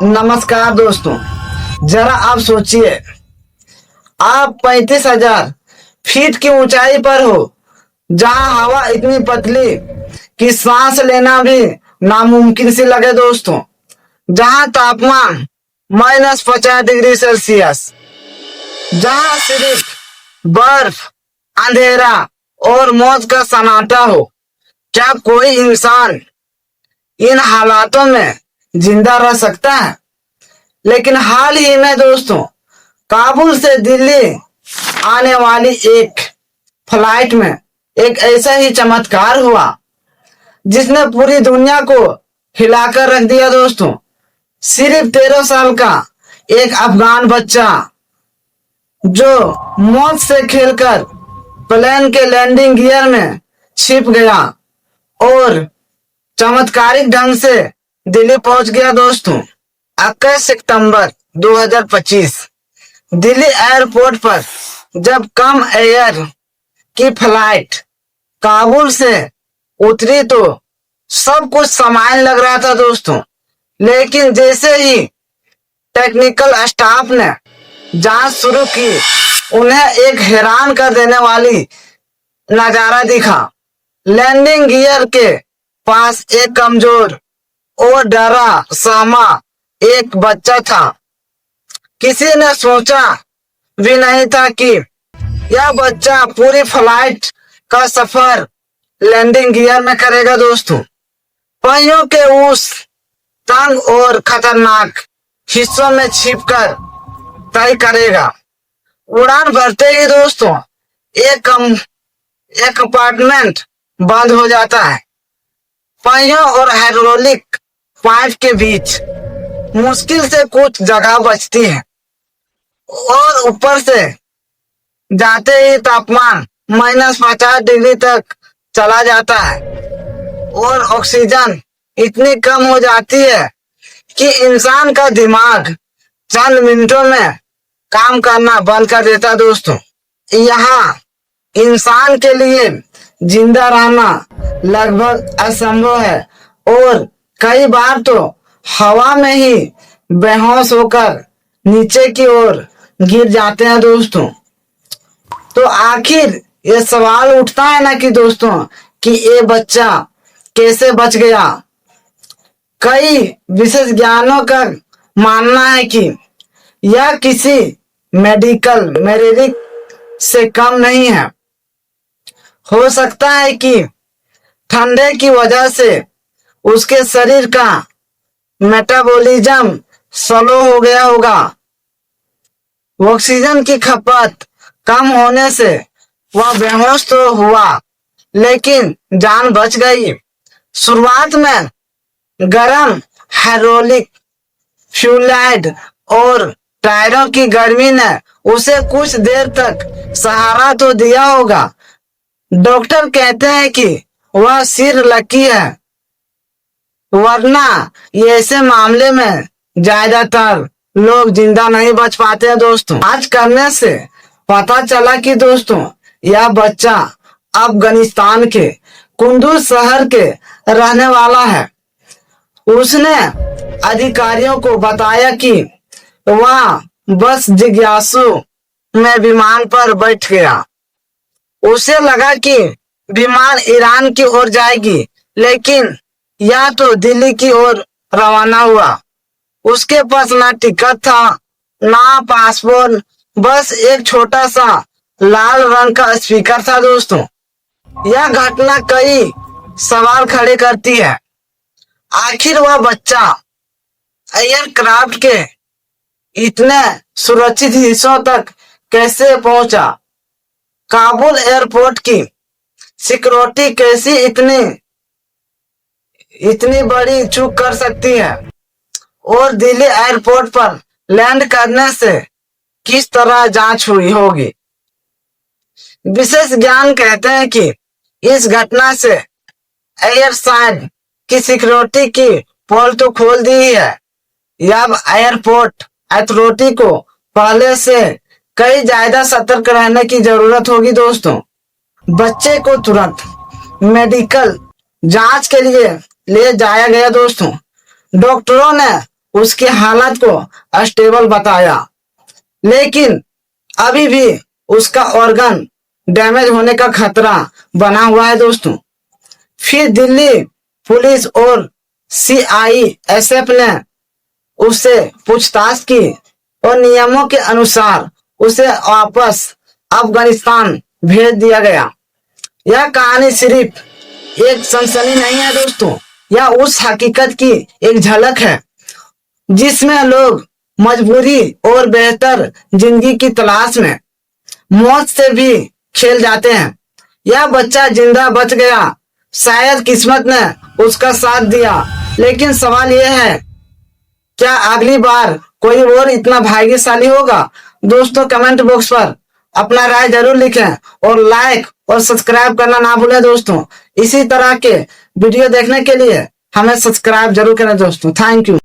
नमस्कार दोस्तों, जरा आप सोचिए, आप 35,000 फीट की ऊंचाई पर हो, जहां हवा इतनी पतली कि सांस लेना भी नामुमकिन सी लगे दोस्तों। जहां तापमान -50 डिग्री सेल्सियस, जहां सिर्फ बर्फ, अंधेरा और मौत का सन्नाटा हो। क्या कोई इंसान इन हालातों में जिंदा रह सकता है? लेकिन हाल ही में दोस्तों, काबुल से दिल्ली आने वाली एक फ्लाइट में एक ऐसा ही चमत्कार हुआ जिसने पूरी दुनिया को हिलाकर रख दिया दोस्तों। सिर्फ 13 साल का एक अफगान बच्चा जो मौत से खेलकर प्लेन के लैंडिंग गियर में छिप गया और चमत्कारिक ढंग से दिल्ली पहुंच गया दोस्तों। 21 सितंबर 2025 दिल्ली एयरपोर्ट पर जब कम एयर की फ्लाइट काबुल से उतरी तो सब कुछ सामान्य लग रहा था दोस्तों। लेकिन जैसे ही टेक्निकल स्टाफ ने जांच शुरू की, उन्हें एक हैरान कर देने वाली नजारा दिखा। लैंडिंग गियर के पास एक कमजोर और डरा सहमा एक बच्चा था। किसी ने सोचा भी नहीं था कि यह बच्चा पूरी फ्लाइट का सफर लैंडिंग गियर में करेगा दोस्तों। पहियों के उस तंग और खतरनाक हिस्सों में छिपकर तय करेगा। उड़ान भरते ही दोस्तों एक कंपार्टमेंट बंद हो जाता है। पहियों और हाइड्रोलिक पाइप के बीच मुश्किल से कुछ जगह बचती है और ऊपर से जाते ही तापमान -50 डिग्री तक चला जाता है और ऑक्सीजन इतनी कम हो जाती है कि इंसान का दिमाग चंद मिनटों में काम करना बंद कर देता दोस्तों। यहाँ इंसान के लिए जिंदा रहना लगभग असंभव है और कई बार तो हवा में ही बेहोश होकर नीचे की ओर गिर जाते हैं दोस्तों। तो आखिर ये सवाल उठता है ना कि दोस्तों कि ये बच्चा कैसे बच गया। कई विशेषज्ञों का मानना है कि यह किसी मेडिकल मेरिट से कम नहीं है। हो सकता है कि ठंडे की वजह से उसके शरीर का मेटाबॉलिज्म स्लो हो गया होगा। ऑक्सीजन की खपत कम होने से वह बेहोश तो हुआ, लेकिन जान बच गई। शुरुआत में गर्म हाइड्रोलिक फ्लूइड और टायरों की गर्मी ने उसे कुछ देर तक सहारा तो दिया होगा। डॉक्टर कहते हैं कि वह सिर लकी है, वरना ऐसे मामले में ज्यादातर लोग जिंदा नहीं बच पाते हैं दोस्तों। आज करने से पता चला कि दोस्तों यह बच्चा अफगानिस्तान के कुंदूज शहर के रहने वाला है। उसने अधिकारियों को बताया कि वह बस जिज्ञासु में विमान पर बैठ गया। उसे लगा कि विमान ईरान की ओर जाएगी, लेकिन यह तो दिल्ली की ओर रवाना हुआ। उसके पास ना टिकट था, ना पासपोर्ट, बस एक छोटा सा लाल रंग का स्पीकर था दोस्तों। यह घटना कई सवाल खड़े करती है। आखिर वह बच्चा एयरक्राफ्ट के इतने सुरक्षित हिस्सों तक कैसे पहुंचा? काबुल एयरपोर्ट की सिक्योरिटी कैसी इतनी बड़ी चूक कर सकती है? और दिल्ली एयरपोर्ट पर लैंड करने से किस तरह जांच हुई होगी? विशेष ज्ञान कहते हैं कि इस घटना से एयर साइड की सिक्योरिटी की पोल तो खोल दी है। अब एयरपोर्ट अथॉरिटी को पहले से कई ज्यादा सतर्क रहने की जरूरत होगी दोस्तों। बच्चे को तुरंत मेडिकल जांच के लिए ले जाया गया दोस्तों। डॉक्टरों ने उसके हालत को स्टेबल बताया, लेकिन अभी भी उसका ऑर्गन डैमेज होने का खतरा बना हुआ है दोस्तों। फिर दिल्ली पुलिस और सीआईएसएफ ने उससे पूछताछ की और नियमों के अनुसार उसे वापस अफगानिस्तान भेज दिया गया। यह कहानी सिर्फ एक सनसनी नहीं है दोस्तों, यह उस हकीकत की एक झलक है जिसमें लोग मजबूरी और बेहतर जिंदगी की तलाश में मौत से भी खेल जाते हैं। यह बच्चा जिंदा बच गया, शायद किस्मत ने उसका साथ दिया, लेकिन सवाल यह है, क्या अगली बार कोई और इतना भाग्यशाली होगा? दोस्तों कमेंट बॉक्स पर अपना राय जरूर लिखें और लाइक और सब्सक्राइब करना ना भूलें दोस्तों। इसी तरह के वीडियो देखने के लिए हमें सब्सक्राइब जरूर करें दोस्तों। Thank you.